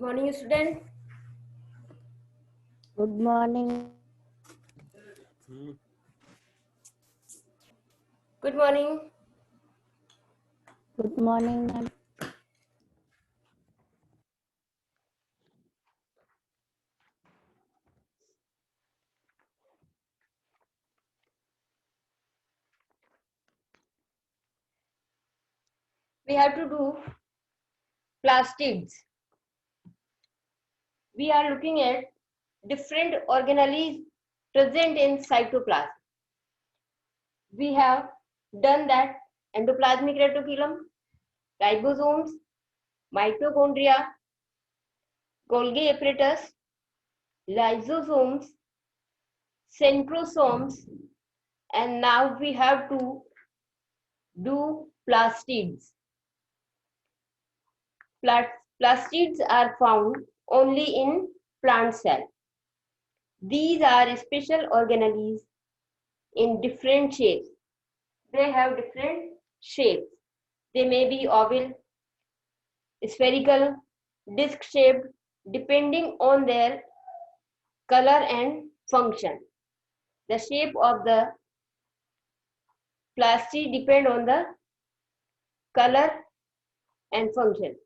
Morning, student. Good morning. Good morning. Good morning, ma'am. We have to do plastids. We are looking at different organelles present in cytoplasm. We have done that endoplasmic reticulum, ribosomes, mitochondria, Golgi apparatus, lysosomes, centrosomes, and now we have to do plastids. Plastids are found only in plant cell. These are special organelles in different shapes. They have different shapes. They may be oval, spherical, disc shaped, depending on their color and function. The shape of the plastid depend on the color and function.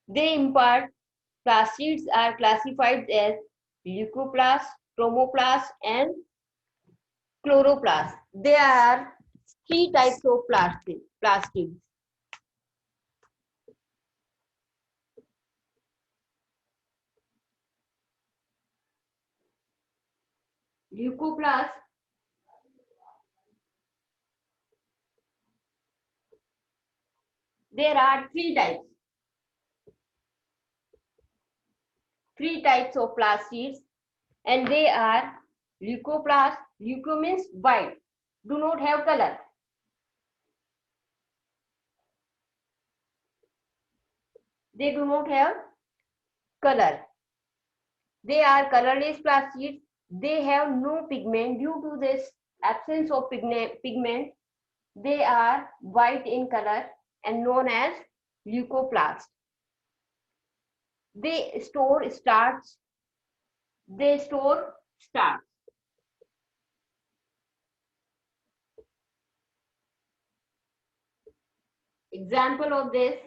They impart plastids are classified as leucoplasts, chromoplasts, and chloroplasts. There are three types of plastids. Leucoplasts, there are three types of plastids, and they are leucoplasts. Leuco means white, do not have color. They do not have color. They are colorless plastids. They have no pigment. Due to this absence of pigment, they are white in color and known as leucoplasts. They store starch. They store starch. Example of this,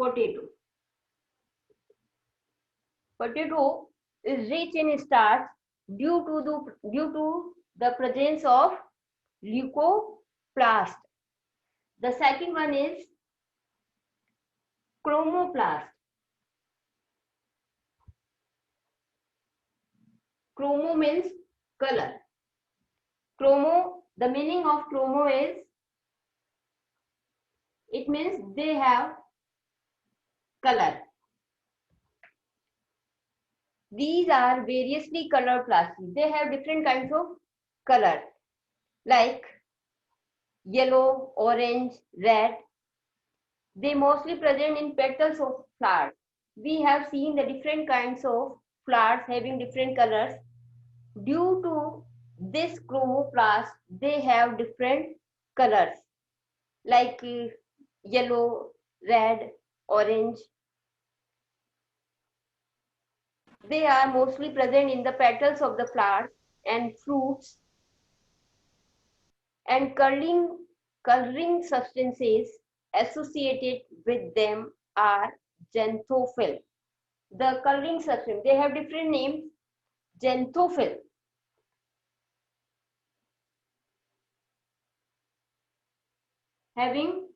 potato. Potato is rich in starch due to the presence of leucoplast. The second one is chromoplast. Chromo means color. Chromo, the meaning of chromo is, it means they have color. These are variously colored plastids. They have different kinds of color like yellow, orange, red. They mostly present in petals of flowers. We have seen the different kinds of flowers having different colors. Due to this chromoplast, they have different colors like yellow, red, orange. They are mostly present in the petals of the flowers and fruits, and coloring substances associated with them are xanthophyll. The coloring substance, they have different names. Xanthophyll, having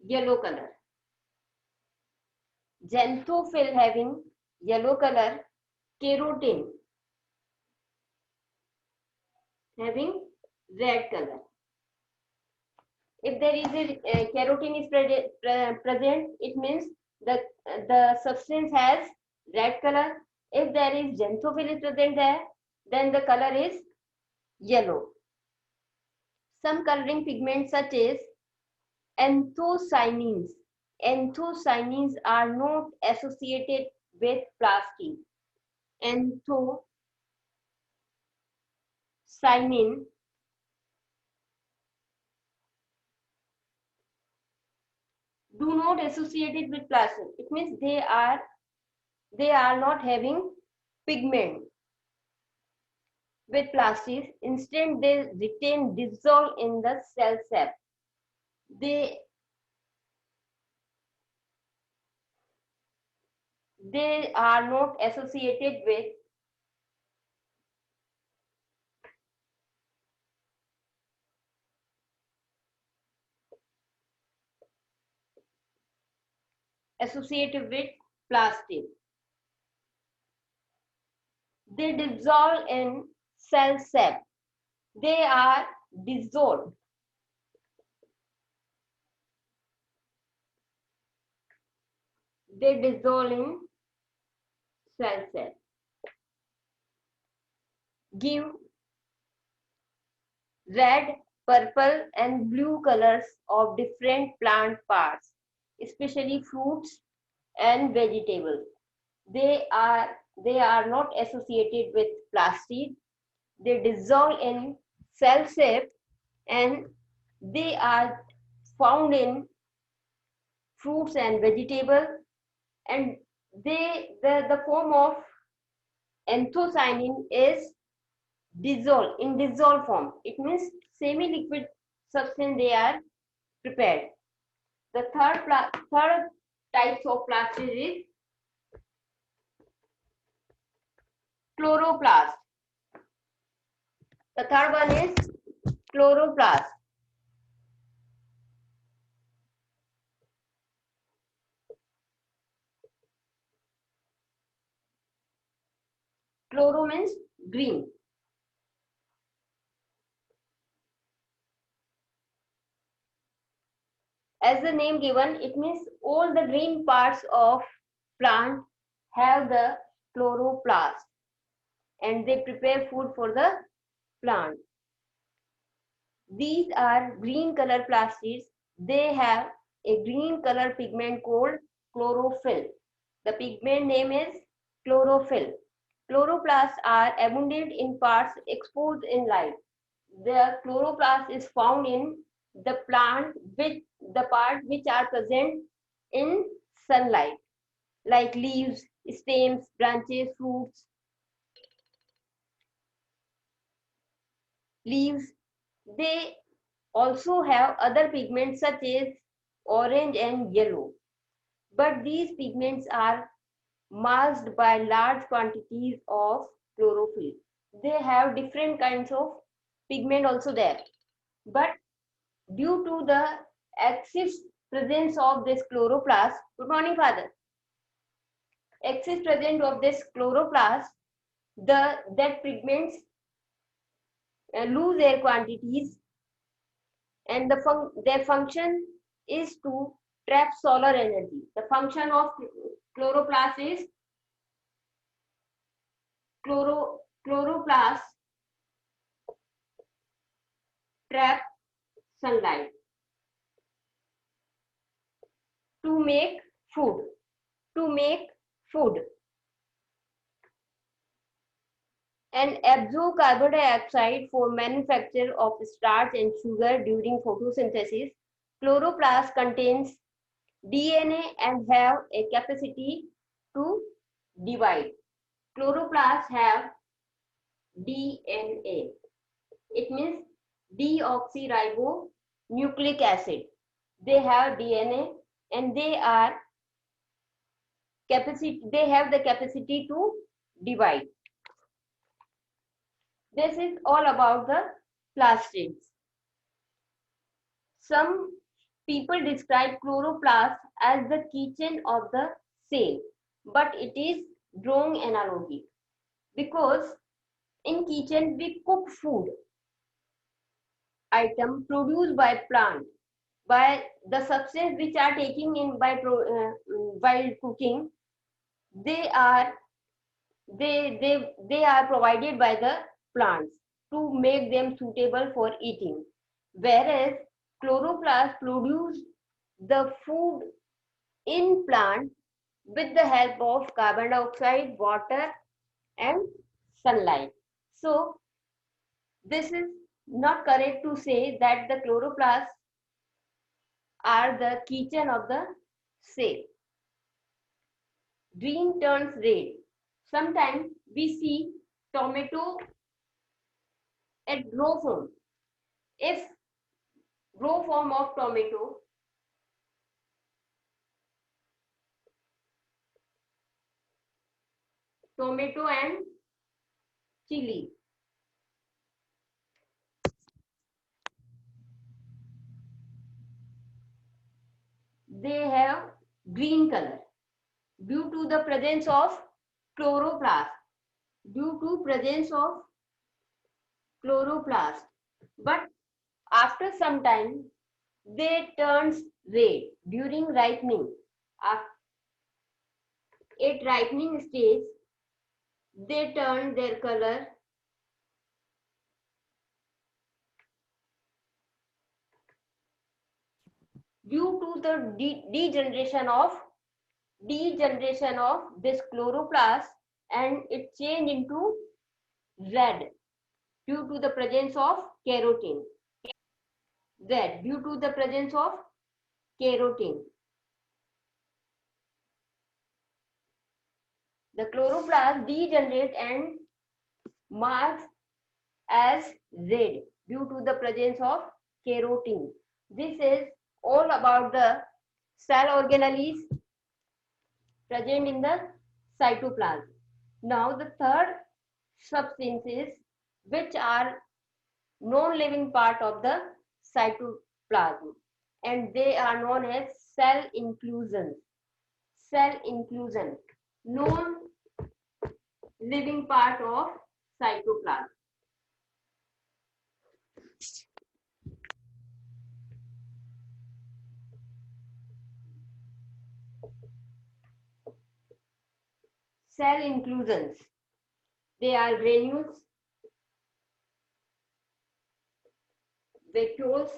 yellow color. Xanthophyll having yellow color. Keratin having red color. If there is a keratin is present, it means the substance has red color. If there is xanthophyll is present there, then the color is yellow. Some coloring pigments such as anthocyanins. Anthocyanins are not associated with plastid. Anthocyanin do not associate it with plastic. It means they are not having pigment with plastics. Instead, they retain dissolve in the cell sap. They are not associated with plastic. They dissolve in cell sap. They are dissolved. They dissolve in cell sap. Give red, purple, and blue colors of different plant parts, especially fruits and vegetables. They are not associated with plastic. They dissolve in cell shape and they are found in fruits and vegetables, and the form of anthocyanin is dissolved form. It means semi-liquid substance they are prepared. The third types of plastic is chloroplast. The third one is chloroplast. Chloro means green. As the name given, it means all the green parts of plant have the chloroplast and they prepare food for the plant. These are green color plastids. They have a green color pigment called chlorophyll. The pigment name is chlorophyll. Chloroplasts are abundant in parts exposed in light. The chloroplast is found in the plant with the parts which are present in sunlight, like leaves, stems, branches, fruits. Leaves, they also have other pigments such as orange and yellow, but these pigments are masked by large quantities of chlorophyll. They have different kinds of pigment also there, but due to the excess presence of this chloroplast, good morning father, excess presence of this chloroplast, that pigments lose their quantities, and their function is to trap solar energy. The function of chloroplast is chloroplast trap sunlight to make food. To make food and absorb carbon dioxide for manufacture of starch and sugar during photosynthesis. Chloroplast contains DNA and have a capacity to divide. Chloroplasts have DNA. It means deoxyribonucleic acid. They have DNA and they have the capacity to divide. This is all about the plastids. Some people describe chloroplast as the kitchen of the cell, but it is wrong analogy because in kitchen we cook food item produced by plant, by the substance which are taking in while cooking, they are provided by the plants to make them suitable for eating, whereas chloroplast produce the food in plant with the help of carbon dioxide, water, and sunlight. So this is not correct to say that the chloroplasts are the keychain of the cell. Green turns red. Sometimes we see tomato at raw form. If raw form of tomato and chili, they have green color due to the presence of chloroplast. Due to presence of chloroplast. But after some time, they turns red during ripening. At ripening stage, they turn their color due to the degeneration of this chloroplast, and it change into red due to the presence of carotene. Red due to the presence of carotene. The chloroplast degenerate and marks as red due to the presence of carotene. This is all about the cell organelles present in the cytoplasm. Now the third substances which are non-living part of the cytoplasm, and they are known as cell inclusions. Cell inclusion, non-living part of cytoplasm. Cell inclusions, they are granules, vacuoles,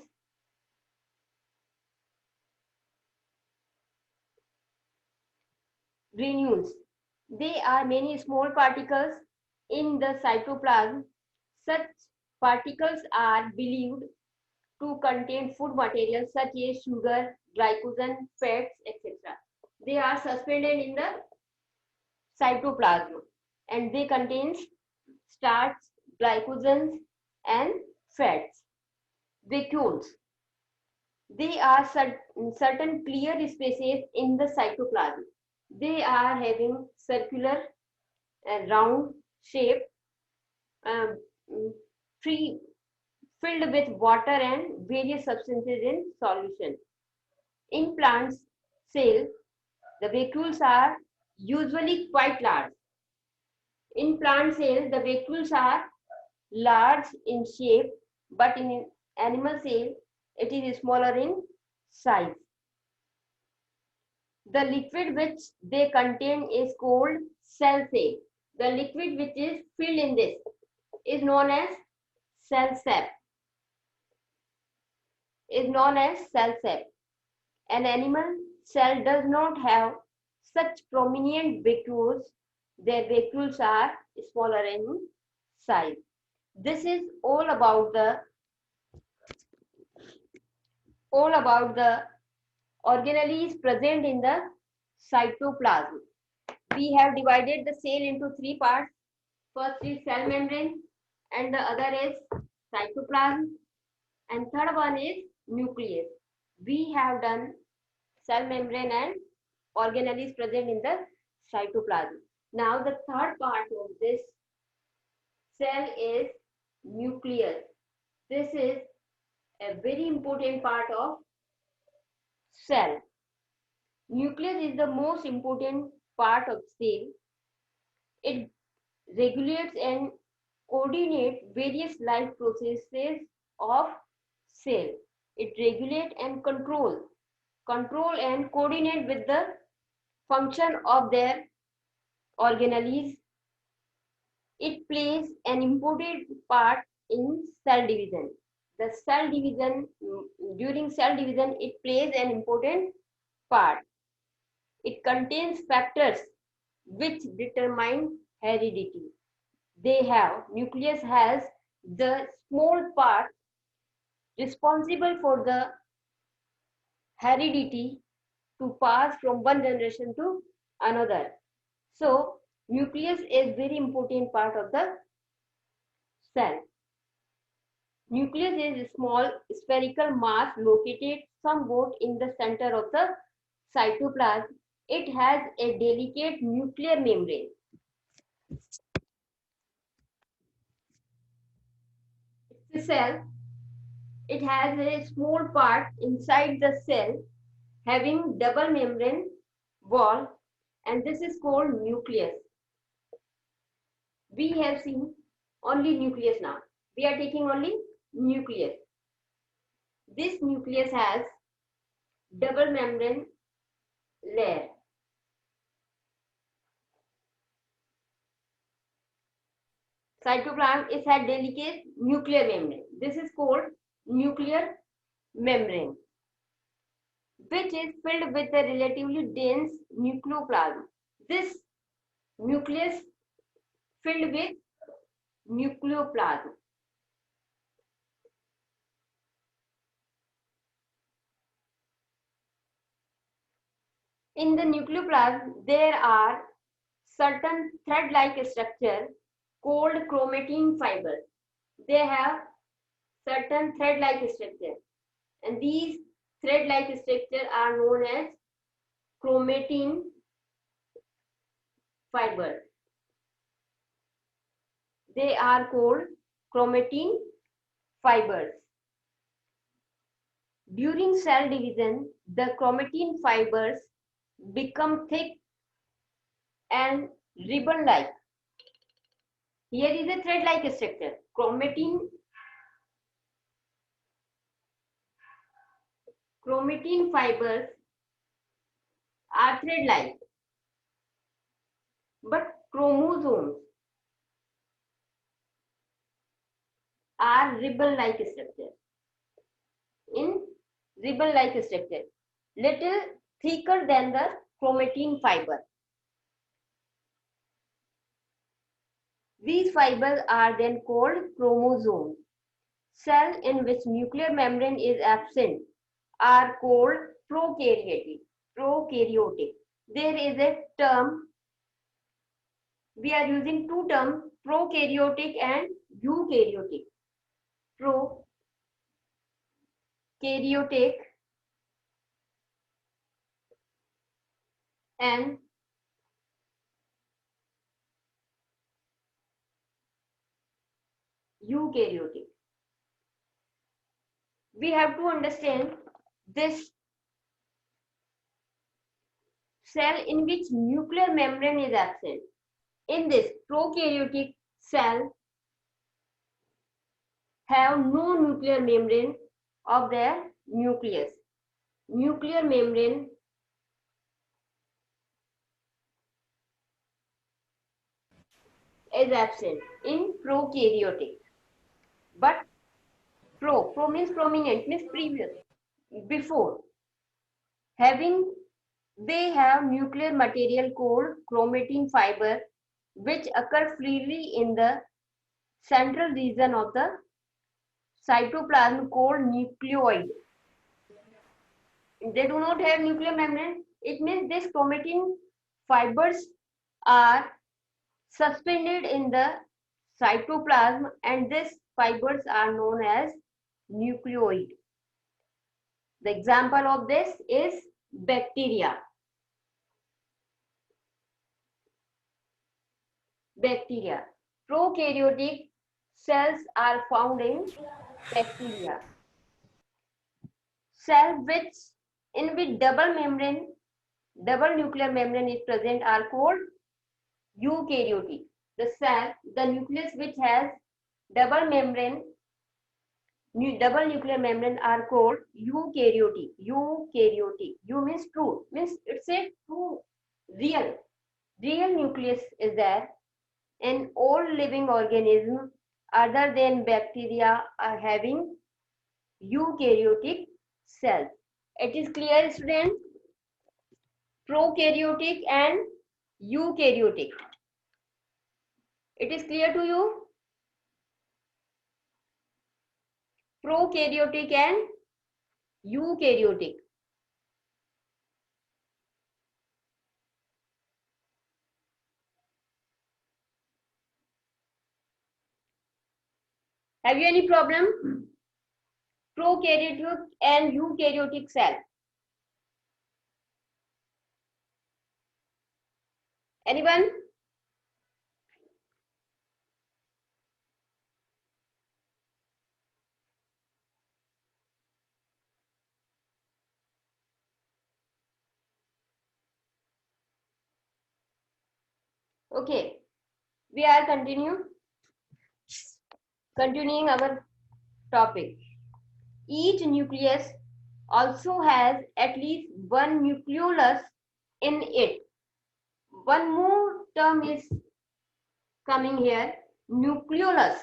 granules. They are many small particles in the cytoplasm. Such particles are believed to contain food materials such as sugar, glycogen, fats, etc. They are suspended in the cytoplasm and they contain starch, glycogens, and fats. Vacuoles. They are certain clear spaces in the cytoplasm. They are having circular and round shape, um, free, filled with water and various substances in solution. In plants cell, the vacuoles are usually quite large. In plant cell, the vacuoles are large in shape, but in animal cell, it is smaller in size. The liquid which they contain is called cell sap. The liquid which is filled in this is known as cell sap. Is known as cell sap. An animal cell does not have such prominent vacuoles. Their vacuoles are smaller in size. This is all about the organelles present in the cytoplasm. We have divided the cell into three parts. First is cell membrane, and the other is cytoplasm, and third one is nucleus. We have done cell membrane and organelles present in the cytoplasm. Now the third part of this cell is nucleus. This is a very important part of cell. Nucleus is the most important part of cell. It regulates and coordinates various life processes of cell. It regulates and control and coordinate with the function of their organelles. It plays an important part in cell division. The cell division, during cell division, it plays an important part. It contains factors which determine heredity. Nucleus has the small part responsible for the heredity to pass from one generation to another. So nucleus is very important part of the cell. Nucleus is a small spherical mass located somewhat in the center of the cytoplasm. It has a delicate nuclear membrane. The cell, it has a small part inside the cell having double membrane wall, and this is called nucleus. We have seen only nucleus now. We are taking only nucleus. This nucleus has double membrane layer. Cytoplasm is had delicate nuclear membrane. This is called nuclear membrane, which is filled with a relatively dense nucleoplasm. This nucleus filled with nucleoplasm. In the nucleoplasm, there are certain thread-like structure called chromatin fibers. They have certain thread-like structure, and these thread-like structure are known as chromatin fibers. They are called chromatin fibers. During cell division, the chromatin fibers become thick and ribbon-like. Here is a thread-like structure. Chromatin fibers are thread-like, but chromosomes are ribbon-like structure. In ribbon-like structure, little thicker than the chromatin fiber. These fibers are then called chromosomes. Cells in which nuclear membrane is absent are called prokaryotic. There is a term, we are using two terms, prokaryotic and eukaryotic. Prokaryotic and eukaryotic. We have to understand this cell in which nuclear membrane is absent. In this prokaryotic cell have no nuclear membrane of their nucleus. Nuclear membrane is absent in prokaryotic. But pro means prominent, means previous, before. They have nuclear material called chromatin fiber, which occur freely in the central region of the cytoplasm called nucleoid. They do not have nuclear membrane. It means these chromatin fibers are suspended in the cytoplasm, and these fibers are known as nucleoid. The example of this is bacteria. Prokaryotic cells are found in bacteria. Cells in which double nuclear membrane is present are called eukaryotic. The nucleus which has double nuclear membrane are called eukaryotic. Eu means true, means it's a true, real nucleus is there. In all living organisms other than bacteria are having eukaryotic cells. It is clear, students? Prokaryotic and eukaryotic. It is clear to you? Prokaryotic and eukaryotic. Have you any problem? Prokaryotic and eukaryotic cell. Anyone? Okay, we are continuing our topic. Each nucleus also has at least one nucleolus in it. One more term is coming here, nucleolus.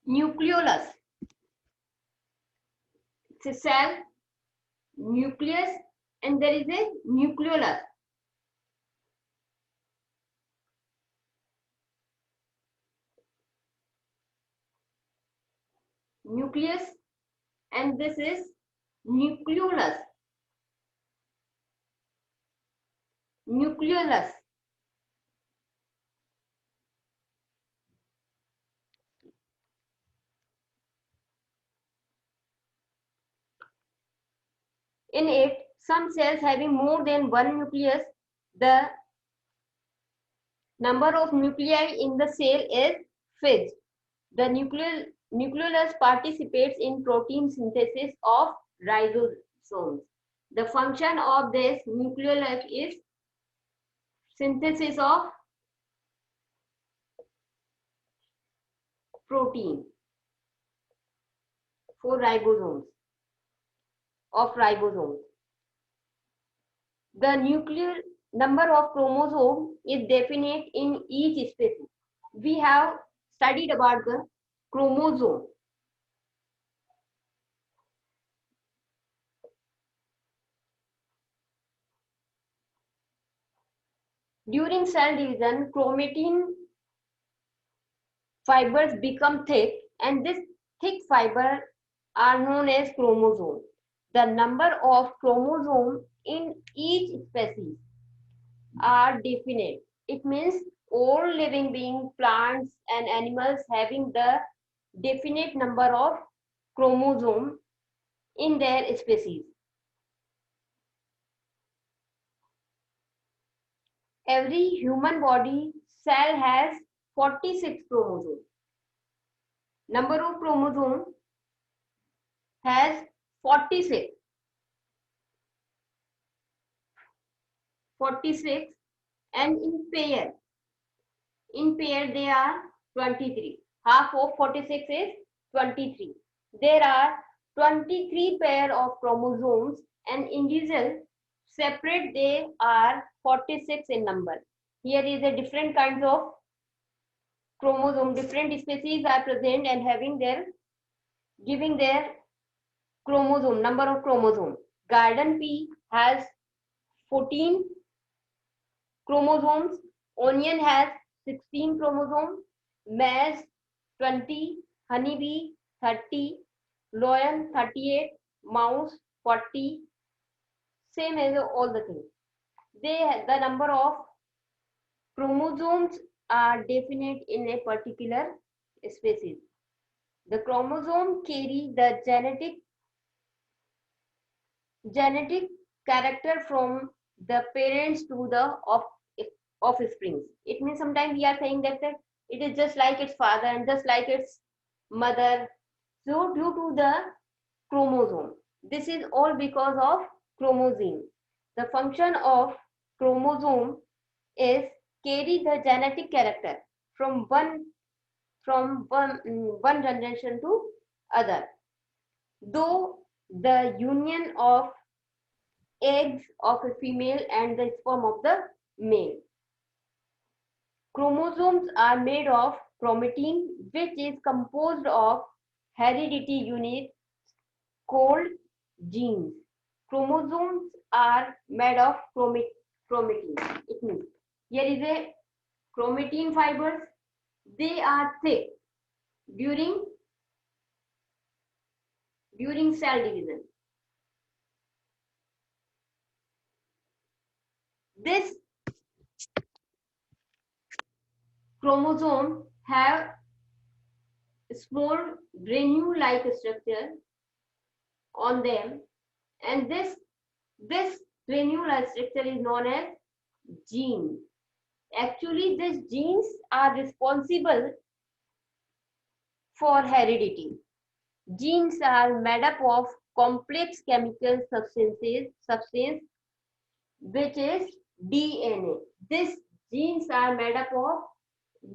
Nucleolus. It's a cell, nucleus, and there is a nucleolus. Nucleus, and this is nucleolus. Nucleolus. In it, some cells having more than one nucleus, the number of nuclei in the cell is fixed. The nucleolus participates in protein synthesis of ribosomes. The function of this nucleolus is synthesis of protein for ribosomes, of ribosomes. The nuclear number of chromosomes is definite in each species. We have studied about the chromosome. During cell division, chromatin fibers become thick, and this thick fiber are known as chromosome. The number of chromosomes in each species are definite. It means all living beings, plants and animals having the definite number of chromosomes in their species. Every human body cell has 46 chromosomes. Number of chromosomes has 46. 46, and in pair they are 23. Half of 46 is 23. There are 23 pair of chromosomes, and individual separate they are 46 in number. Here is a different kinds of chromosome. Different species are present and giving their chromosome, number of chromosome. Garden pea has 14 chromosomes. Onion has 16 chromosomes. Maize 20. Honeybee 30. Lion 38. Mouse 40. Same as all the things. The number of chromosomes are definite in a particular species. The chromosome carry the genetic character from the parents to the offsprings. It means sometimes we are saying that it is just like its father and just like its mother. So due to the chromosome, this is all because of chromosome. The function of chromosome is carry the genetic character from one generation to other. Though the union of eggs of a female and the sperm of the male. Chromosomes are made of chromatin, which is composed of heredity units called genes. Chromosomes are made of chromatin. It means here is a chromatin fibers. They are thick during cell division. This chromosome have small granule-like structure on them, and this granular structure is known as gene. Actually, these genes are responsible for heredity. Genes are made up of complex chemical substance which is DNA. These genes are made up of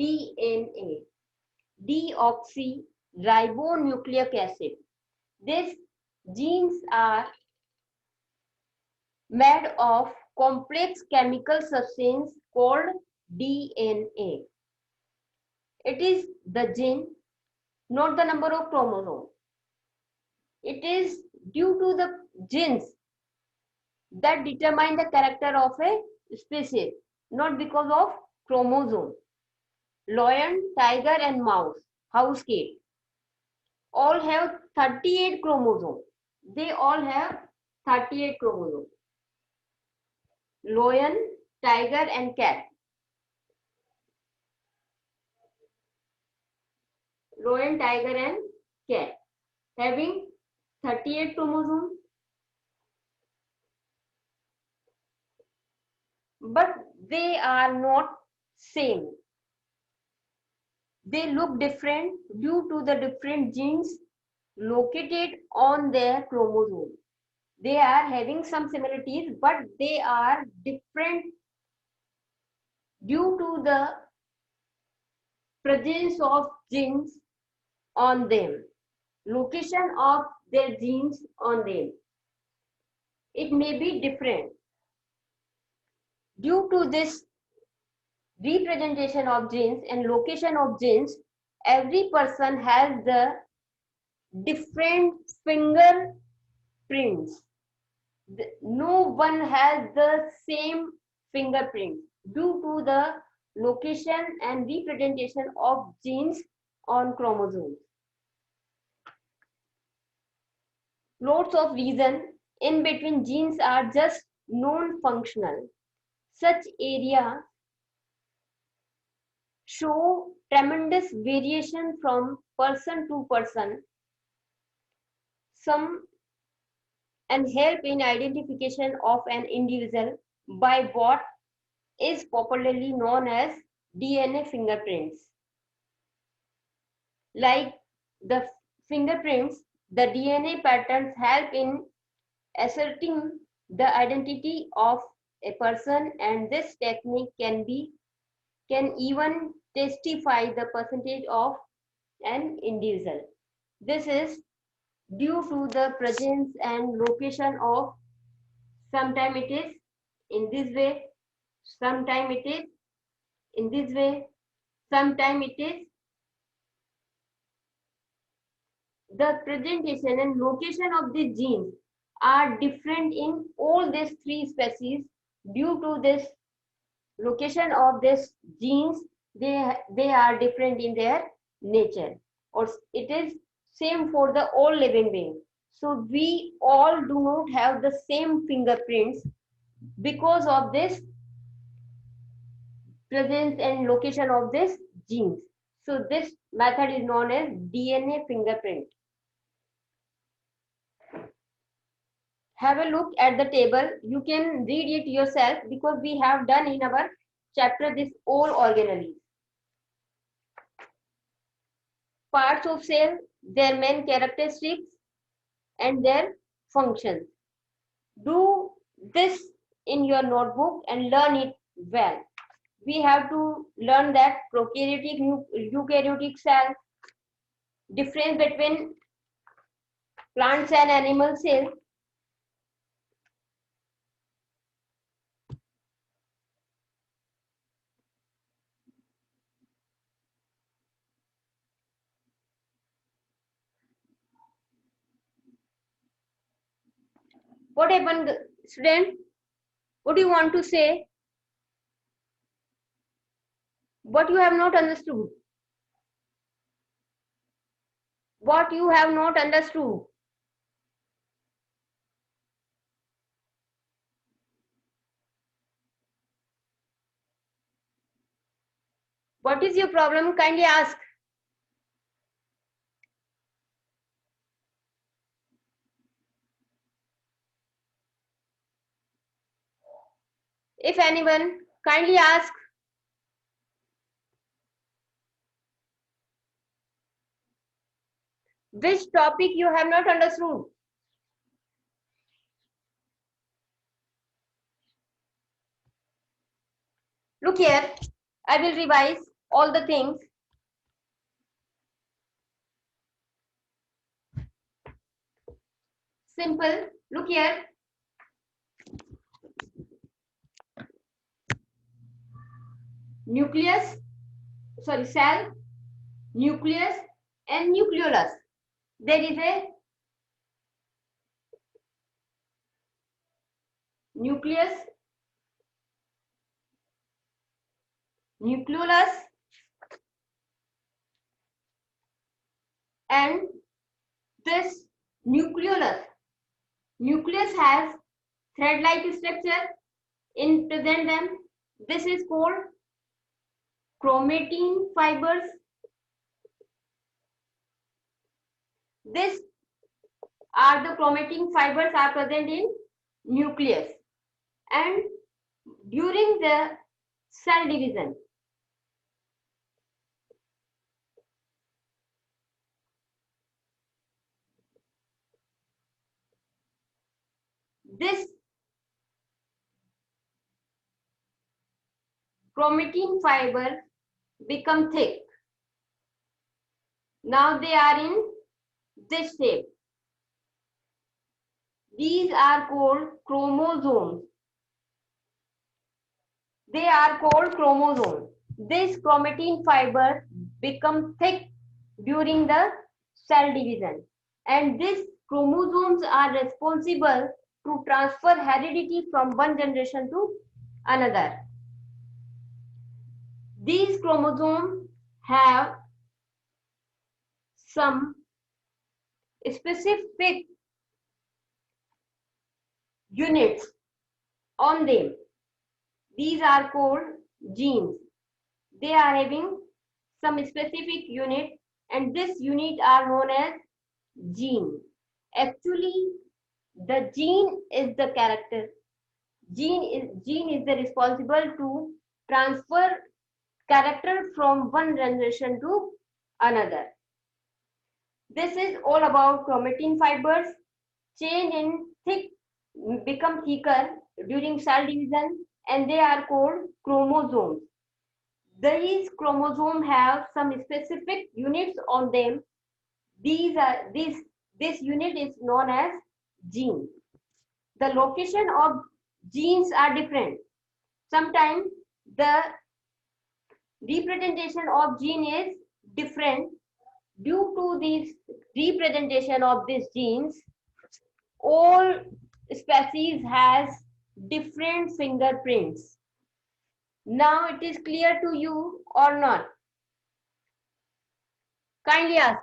DNA, deoxyribonucleic acid. These genes are made of complex chemical substance called DNA. It is the gene, not the number of chromosomes. It is due to the genes that determine the character of a species, not because of chromosome. Lion, tiger and mouse, house cat, all have 38 chromosomes. They all have 38 chromosomes. Lion, tiger and cat. Lion, tiger and cat having 38 chromosomes, but they are not same. They look different due to the different genes located on their chromosome. They are having some similarities, but they are different due to the presence of genes on them, location of their genes on them. It may be different. Due to this representation of genes and location of genes, every person has the different fingerprints. No one has the same fingerprint due to the location and representation of genes on chromosomes. Lots of reasons in between genes are just non-functional. Such areas show tremendous variation from person to person. Some and help in identification of an individual by what is popularly known as DNA fingerprints. Like the fingerprints, the DNA patterns help in ascertaining the identity of a person, and this technique can even testify the percentage of an individual. This is due to the presence and location of, sometime it is in this way, sometime it is in this way, sometime it is the presentation and location of the genes are different in all these three species. Due to this location of these genes, they are different in their nature, or it is same for the all living beings. So we all do not have the same fingerprints because of this presence and location of this genes. So this method is known as DNA fingerprint. Have a look at the table. You can read it yourself because we have done in our chapter this all organelles. Parts of cell, their main characteristics and their functions. Do this in your notebook and learn it well. We have to learn that prokaryotic, eukaryotic cell, difference between plants and animal cells. What happened, student? What do you want to say? What you have not understood? What you have not understood? What is your problem? Kindly ask. If anyone, kindly ask. Which topic you have not understood? Look here, I will revise all the things. Simple. Look here. Nucleus, sorry, cell, nucleus, and nucleolus. There is a nucleus, nucleolus, and this nucleolus. Nucleus has thread-like structure in present them. This is called chromatin fibers. This are the chromatin fibers are present in nucleus, and during the cell division, this chromatin fiber become thick. Now they are in this shape. These are called chromosomes. They are called chromosomes. This chromatin fiber become thick during the cell division, and these chromosomes are responsible to transfer heredity from one generation to another. These chromosomes have some specific units on them. These are called genes. They are having some specific unit, and this unit are known as gene. Actually, the gene is the character. Gene is the responsible to transfer character from one generation to another. This is all about chromatin fibers. Change in thick become thicker during cell division, and they are called chromosomes. These chromosomes have some specific units on them. This unit is known as gene. The location of genes are different. Sometimes the representation of gene is different. Due to this representation of these genes, all species has different fingerprints. Now it is clear to you or not? Kindly ask.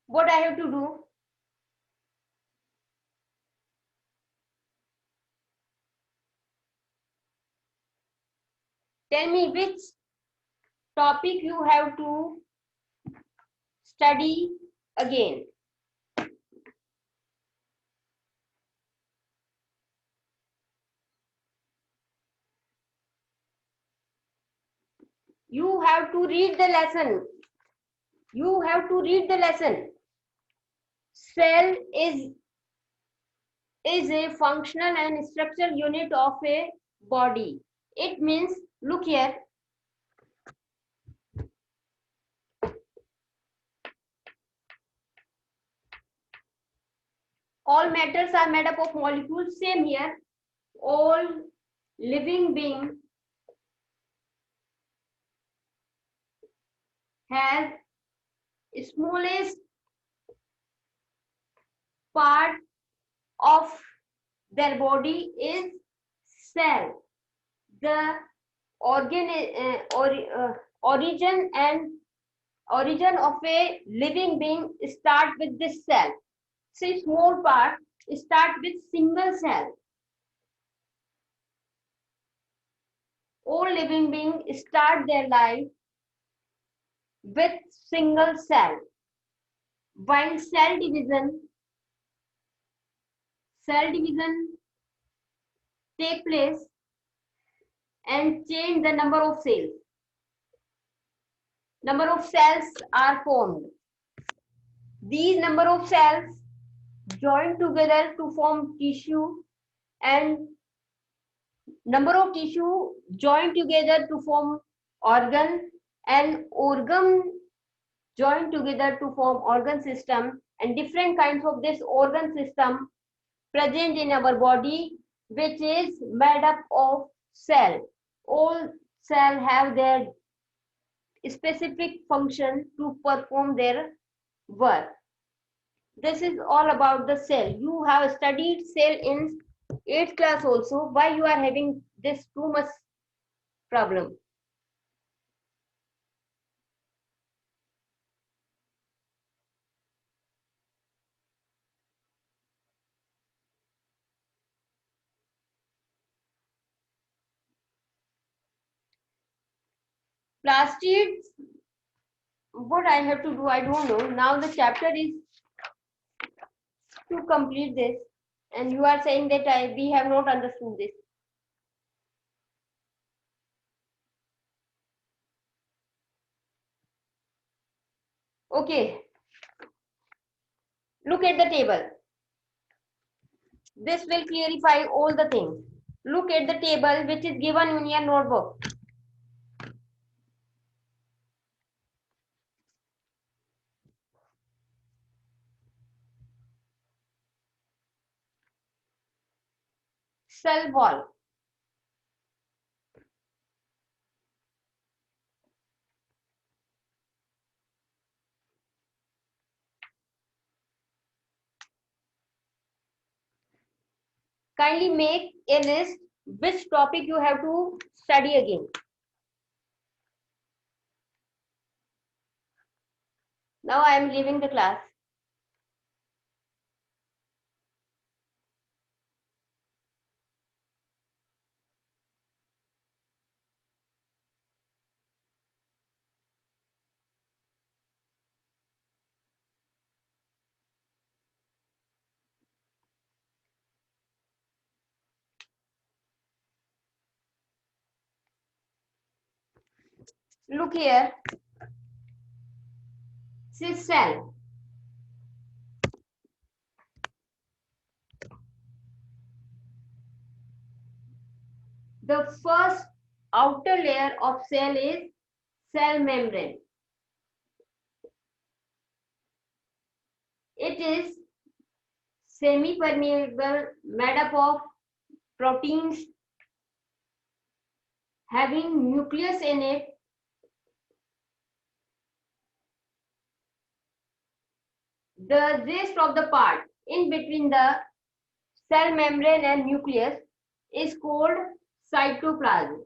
What I have to do? Tell me which topic you have to study again. You have to read the lesson. You have to read the lesson. Cell is a functional and structural unit of a body. It means, look here, all matters are made up of molecules. Same here, all living being has smallest part of their body is cell. the organ origin and origin of a living being start with this cell. So small part start with single cell. All living beings start their life with single cell. While cell division take place and change the number of cells. Number of cells are formed. These number of cells join together to form tissue, and number of tissue join together to form organ, and organ join together to form organ system, and different kinds of this organ system present in our body, which is made up of cell. All cell have their specific function to perform their work. This is all about the cell. You have studied cell in 8th class also. Why you are having this too much problem? Plastids, what I have to do, I don't know. Now the chapter is to complete this, and you are saying that we have not understood this. Okay, look at the table. This will clarify all the things. Look at the table which is given in your notebook. Cell wall. Kindly make a list which topic you have to study again. Now I am leaving the class. Look here. This is cell. The first outer layer of cell is cell membrane. It is semi-permeable, made up of proteins having nucleus in it. The rest of the part in between the cell membrane and nucleus is called cytoplasm.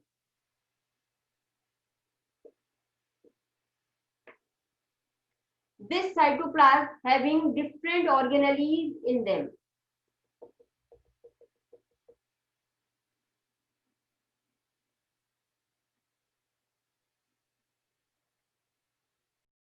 This cytoplasm having different organelles in them.